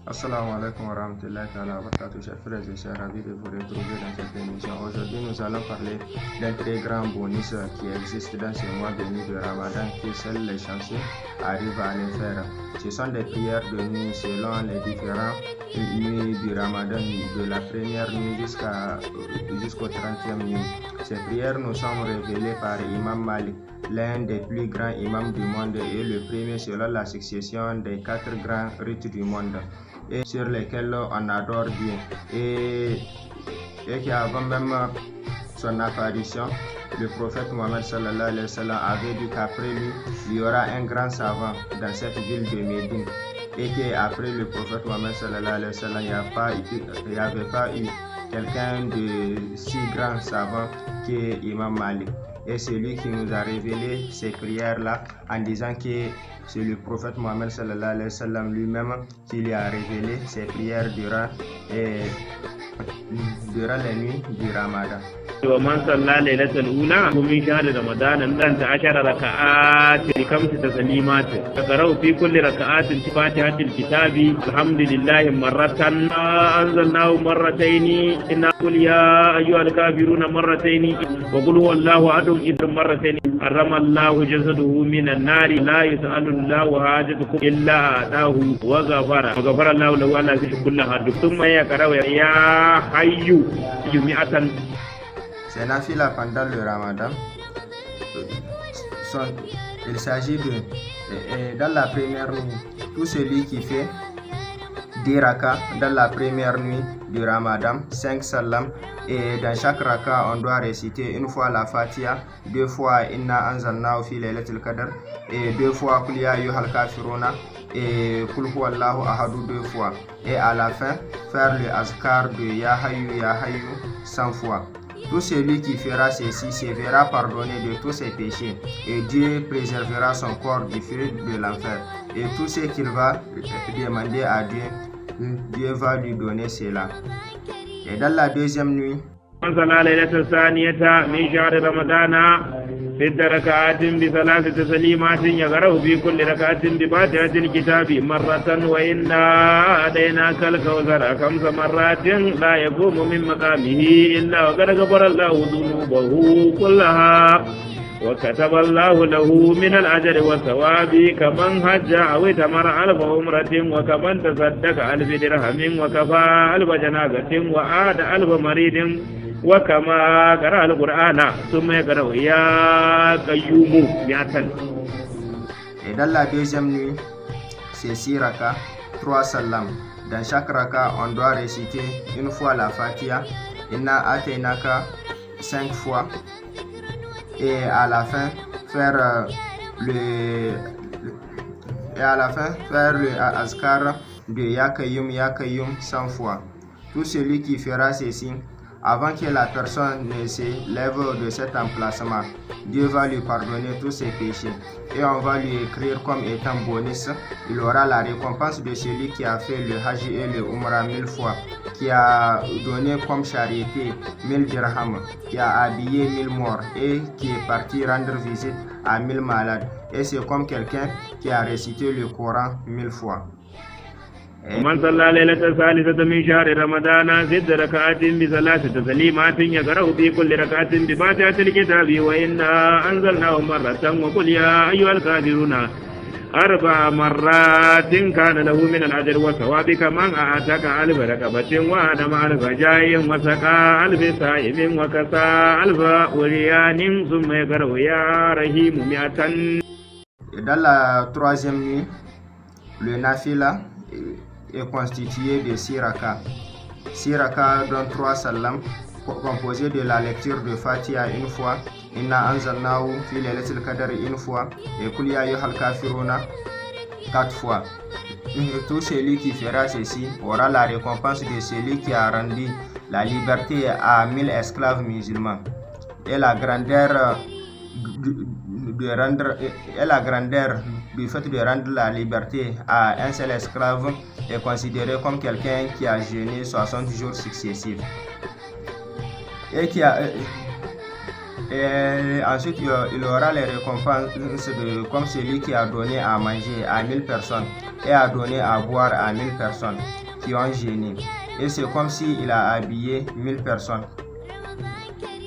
Assalamu alaikum wa rahmatullahi wa barakatuh, chers frères et sœurs, ravi de vous retrouver dans cette émission. Aujourd'hui, nous allons parler d'un très grand bonus qui existe dans ce mois béni de Ramadan que seuls les chanceux arrivent à les faire. Ce sont des prières de nuit selon les différentes nuits du Ramadan, de la première nuit jusqu'au 30e nuit. Ces prières nous sont révélées par Imam Malik, l'un des plus grands imams du monde et le premier selon la succession des 4 grands rites du monde, et sur lesquels on adore Dieu, et qui avant même son apparition, le prophète Mohammed sallallahu alayhi wa sallam avait dit qu'après lui, il y aura un grand savant dans cette ville de Médine, et qu'après le prophète Mohammed sallallahu alayhi wa sallam, il n'y avait pas eu quelqu'un de si grand savant qu'Imam Malik. Et c'est lui qui nous a révélé ces prières-là en disant que c'est le prophète Mohammed sallallahu alayhi wa sallam lui-même qui lui a révélé ces prières durant les nuits du Ramadan. ومن صلى ليلة الأولى ومن شهر رمضان 11 ركعات بخمس تسليمات تقرأ في كل ركعات فاتحة الكتاب الحمد لله مرة أنزلناه مرتين إن قل يا أيها الكافرون مرتين وقل هو الله أحد إذ مرتين حرم الله جسده من النار لا يسأل الله حاجتكم إلا أعطاه وغفر الله له على ذلك كلها ثم يقرأ يا حي 100. C'est nafila pendant le Ramadan. Il s'agit de, dans la première nuit, tout celui qui fait 10 raka dans la première nuit du Ramadan, 5 salam, et dans chaque raka on doit réciter une fois la Fatiha, 2 fois Inna anzalnahu fi laylatil qadr, et 2 fois Qul ya ayyuhal kafiruna, et Qul huwallahu ahadu 2 fois, et à la fin faire le azkar de Ya Hayyu 100 fois. Tout celui qui fera ceci se verra pardonné de tous ses péchés, et Dieu préservera son corps du feu de l'enfer. Et tout ce qu'il va demander à Dieu, Dieu va lui donner cela. Et dans la deuxième nuit, ست ركعات بثلاث تسليمات يقرأ في كل ركعة بفاتحة الكتاب مرة وإنا أتيناك الكوثر 5 مرات لا يقوم من مقامه إلا وقد غفر الله ذنوبه كلها وكتب الله له من الأجر والثواب كمن حج أو اعتمر 1000 عمرة وكمن تصدق 1000 درهم وكفى 1000 جنازة وعاد 1000 مريض وكما قرأ القرآن ثم يقرأ يا قيوم 100. Et dans la deuxième nuit, c'est 6 raka, 3 salam. Dans chaque raka, on doit réciter une fois la Fatiha, Inna Atainaka 5 fois, et à la fin faire le azkar de Ya Qayyum 100 fois. Tout celui qui fera ceci avant que la personne ne se lève de cet emplacement, Dieu va lui pardonner tous ses péchés, et on va lui écrire comme étant bonus. Il aura la récompense de celui qui a fait le Hajj et le Umrah 1000 fois, qui a donné comme charité 1000 dirhams, qui a habillé 1000 morts et qui est parti rendre visite à 1000 malades. Et c'est comme quelqu'un qui a récité le Coran 1000 fois. ومن صلى ليلة الثالثة من شهر رمضان 6 ركعات ب3 تسليمات يقرأ في كل ركعة بفاتحة الكتاب وإنا أنزلناه مرة وقل يا أيها الكافرون 4 مرات كان له من الأجر والثواب كمن أعتق 1000 رقبة وأدم 1000 جاي وسقى 1000 سائب وكسى 1000 وليان ثم يقرأ يا رحيم 100. Dans la troisième nuit, le nafila est constitué de 6 raka. 6 raka dont 3 salam, composé de la lecture de Fatiha une fois, Inna anzalnahu fi laylatil qadr une fois, et Qul ya ayyuhal kafiruna 4 fois. Tout celui qui fera ceci aura la récompense de celui qui a rendu la liberté à 1000 esclaves musulmans. Et la grandeur du fait de rendre la liberté à un seul esclave est considéré comme quelqu'un qui a jeûné 60 jours successifs. Et ensuite il aura les récompenses comme celui qui a donné à manger à 1000 personnes et a donné à boire à 1000 personnes qui ont jeûné. Et c'est comme s'il a habillé 1000 personnes.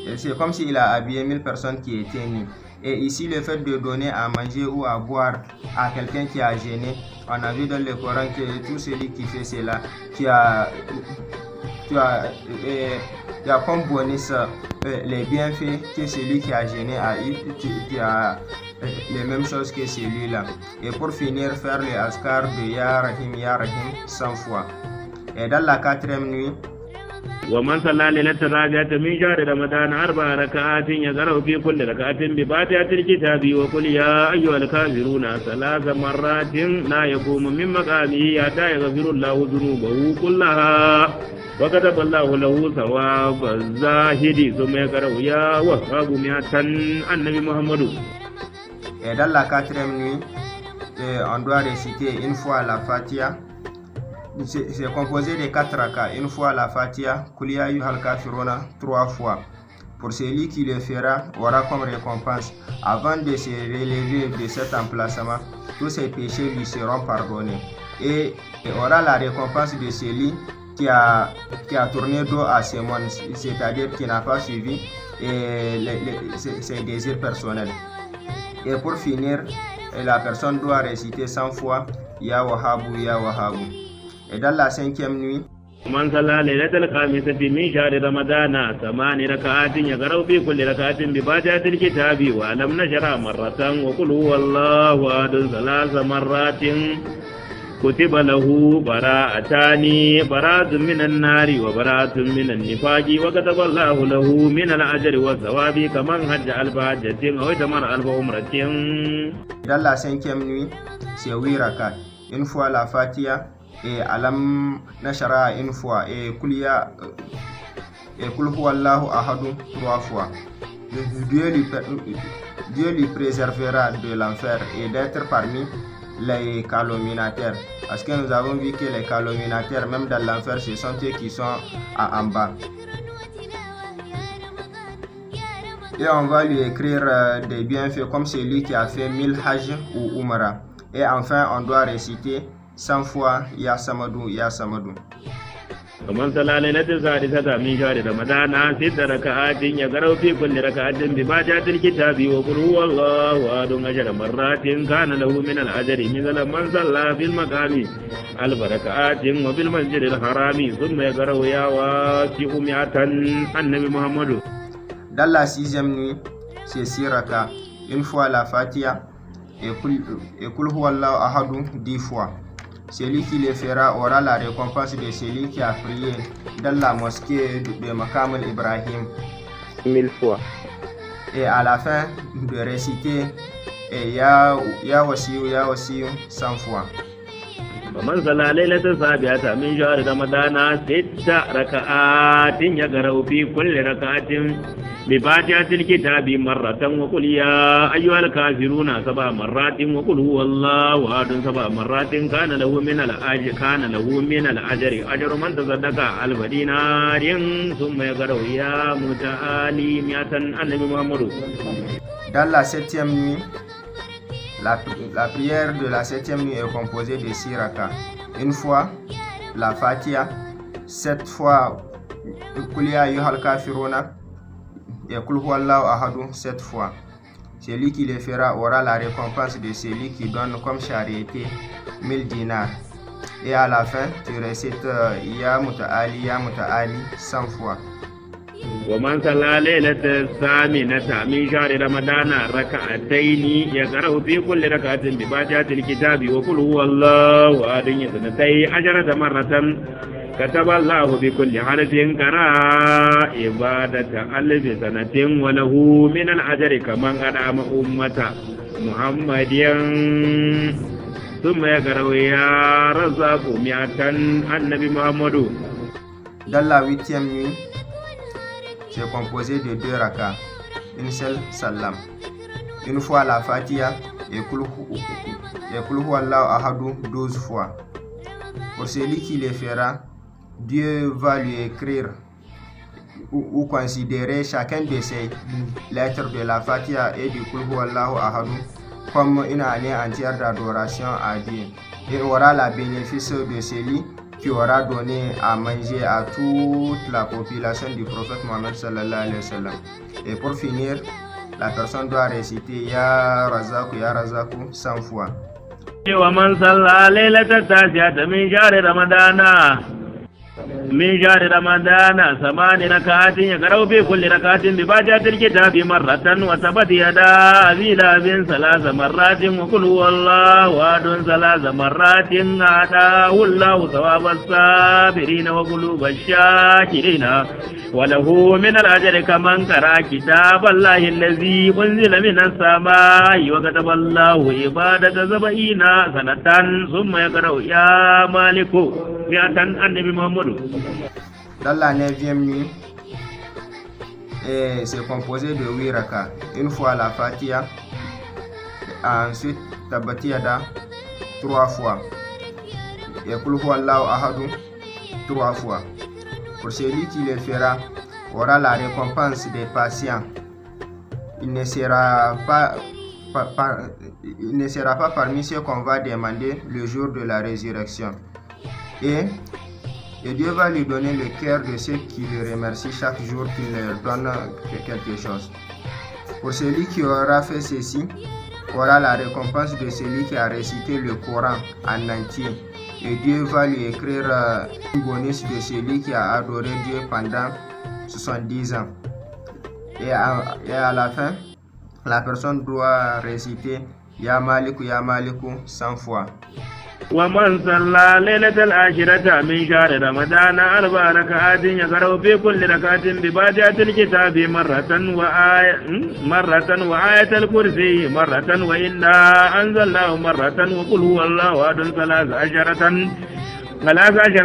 Et c'est comme s'il a habillé 1000 personnes qui étaient nues. Et ici, le fait de donner à manger ou à boire à quelqu'un qui a jeûné, on a vu dans le Coran que tout celui qui fait cela, qui a comme bonus les bienfaits que celui qui a jeûné a eu, qui a les mêmes choses que celui-là. Et pour finir, faire le askar de Ya Rahim 100 fois. Et dans la 4e nuit, ومن صلى ليلة الرابعة من شهر رمضان 4 ركعات يقرأ في كل ركعة بفاتحة الكتاب وقل يا أيها الكافرون 3 مرات لا يقوم من مقامه حتى يغفر الله ذنوبه كلها وكتب الله له ثواب الزاهد ثم يقرأ يا وهاب 100 النبي محمد. Et dans la 4e nuit, on doit réciter une fois la Fatiha. C'est composé de 4 rakas. Une fois la Fatiha, Qul ya ayyuhal kafiruna 3 fois. Pour celui qui le fera, aura comme récompense, avant de se relever de cet emplacement, tous ses péchés lui seront pardonnés. Et aura la récompense de celui qui a tourné dos à ses mondes, c'est-à-dire qui n'a pas suivi ses désirs personnels. Et pour finir, la personne doit réciter 100 fois Ya Wahabu, Ya Wahabu. Et dans la 5e nuit, من صلى ليلة الخامسة من شهر رمضان 8 ركعات يقرأ في كل ركعة بفاتحة الكتاب وألم نشرح مرة وقل هو الله أحد 3 مرات كتب له براءتان براءة من النار وبراءة من النفاق وكتب الله له من الأجر والثواب كمن حج 1000 حجة أو اعتمر 1000 عمرة. Dans la 5e nuit, c'est 8 rakat. Une fois la Fatiha et Alam Nashara une fois et Kul Huwallahu Ahadu 3 fois. Dieu lui préservera de l'enfer et d'être parmi les calomniateurs. Parce que nous avons vu que les calomniateurs, même dans l'enfer, ce sont eux qui sont en bas. Et on va lui écrire des bienfaits comme celui qui a fait 1000 Hajj ou Umrah. Et enfin, on doit réciter 100 fois Ya Samadou, Ya Samadou. ومن صلى ليلة السادسة من شهر رمضان 6 ركعات يقرأ في كل ركعة بفاتحة الكتاب وقل هو الله أحد 10 مرات كان له من الأجر مثل من صلى في المقام 1000 ركعات وفي المسجد الحرام ثم يقرأ يا واسع 100 النبي محمد. Dans la 6e nuit, c'est 6 rakas. Une fois la Fatiha et Kul Huwallahu Ahadu 10 fois. Celui qui le fera aura la récompense de celui qui a prié dans la mosquée de Maqam Ibrahim 1000 fois. Et à la fin de réciter Ya Wasiu 100 fois. ومن صلى ليلة السابعة من شهر رمضان 6 ركعات يقرأ في كل ركعة بفاتحة الكتاب مرة وقل يا أيها الكافرون 7 مرات وقل هو الله أحد 7 مرات كان له من الأجر أجر من تصدق 1000 دينار ثم يقرأ يا متعالي 100 النبي محمد. Dans la 7e nuit, la prière de la 7e nuit est composée de 6 rakas. Une fois la Fatiha, 7 fois Qul ya ayyuhal kafiruna et Qul Huwallahu Ahadu 7 fois. Celui qui le fera aura la récompense de celui qui donne comme charité 1000 dinars. Et à la fin, tu récites Ya Muta'ali 100 fois. ومن صلى ليلة الثامنة من شهر رمضان 2 ركعتين يقرأ في كل ركعة بفاتحة الكتاب وقل هو الله أحد 12 مرة كتب الله بكل حرف قرأ عبادة 1000 سنة وله من الأجر كمن أدعم أمة محمد ثم يقرأ يا رزاق 100 النبي محمد. Dans la 8e nuit, c'est composé de 2 rakas, une seule salam. Une fois la Fatiha et Qul Huwallahu Ahadu 12 fois. Pour celui qui le fera, Dieu va lui écrire ou considérer chacun de ces lettres de la Fatiha et du Qul Huwallahu Ahadu comme une année entière d'adoration à Dieu. et aura la bénéfice de celui qui aura donné à manger à toute la population du prophète Mohammed sallallahu alayhi wa sallam. Et pour finir, la personne doit réciter Ya Razaku 100 fois. ومن صلى ليلة التاسعة من شهر رمضان 8 ركعات يقرأ في كل ركعة بفاتحة الكتاب مرة وثبت يدا أبي لهب 3 مرات وقل هو الله أحد 3 مرات أعطاه الله ثواب الصابرين وقلوب الشاكرين وله من الأجر كمن قرأ كتاب الله الذي أنزل من السماء وكتب الله عبادة 70 سنة ثم يقرأ يا مالك يا النبي محمد. Dans la 9e nuit, c'est composé de 8 rakas. Une fois la Fatiha, ensuite Tabati Yada 3 fois. Et Kul Huwallahu Ahadu 3 fois. Pour celui qui le fera, aura la récompense des patients. Il ne sera pas parmi ceux qu'on va demander le jour de la résurrection. Et Dieu va lui donner le cœur de ceux qui le remercient chaque jour qu'il leur donne quelque chose. Pour celui qui aura fait ceci, aura la récompense de celui qui a récité le Coran en entier. Et Dieu va lui écrire un bonus de celui qui a adoré Dieu pendant 70 ans. Et à la fin, la personne doit réciter Ya Maliku 100 fois. ومن صلى ليلة العاشرة من شهر رمضان 4 ركعات يقرأ في كل ركعة بفاتحة الكتاب مرة وآية الكرسي مرة وإنا أنزلناه مرة وقل هو الله أحد 13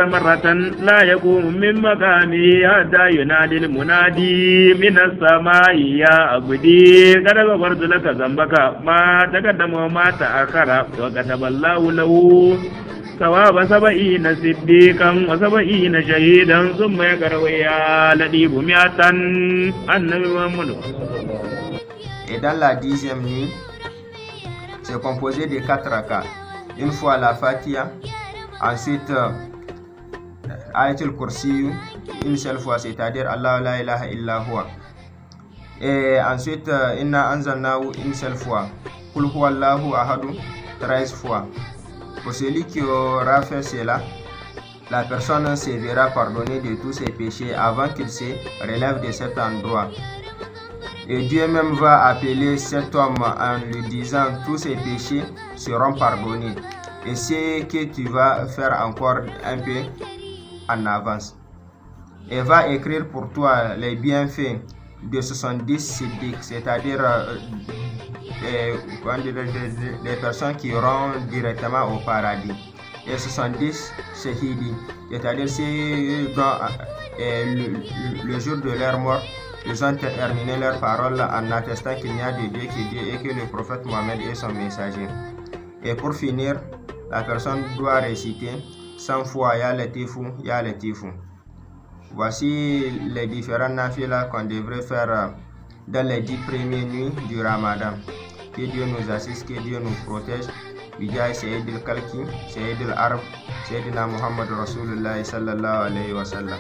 مرة لا يقوم من مقامه حتى ينادي المنادي من السماء يا عبدي قد غفرت لك ذنبك ما تقدم وما تأخر وكتب الله له ثواب 70 صديقا و70 شهيدا ثم يقرأ يا لطيف 100 النبي محمد. Et dans la 10e nuit, c'est composé de 4 rakas. Une fois la Fatiha, ensuite Ayatul Kursi une seule fois, c'est-à-dire Allah la ilaha illa huwa. Et ensuite Inna anzalnahu une seule fois. Kul huwallahu ahadu 13 fois. Pour celui qui aura fait cela, la personne se verra pardonner de tous ses péchés avant qu'il se relève de cet endroit. Et Dieu même va appeler cet homme en lui disant tous ses péchés seront pardonnés. Et c'est que tu vas faire encore un peu en avance. Et va écrire pour toi les bienfaits de 70 siddiq, c'est-à-dire des personnes qui iront directement au paradis. Et 70 shahidi, c'est-à-dire le jour de leur mort, ils ont terminé leur parole en attestant qu'il n'y a de Dieu que Dieu et que le prophète Mohammed est son messager. Et pour finir, la personne doit réciter 100 fois Ya Latifu, Ya Latifu. Voici les différents nafila qu'on devrait faire dans les 10 premières nuits du Ramadan. Que Dieu nous assiste, que Dieu nous protège. Bijay Sayyidil Kalki, Sayyidil Arab, Sayyidina Muhammad Rasulullah sallallahu alayhi wa sallam.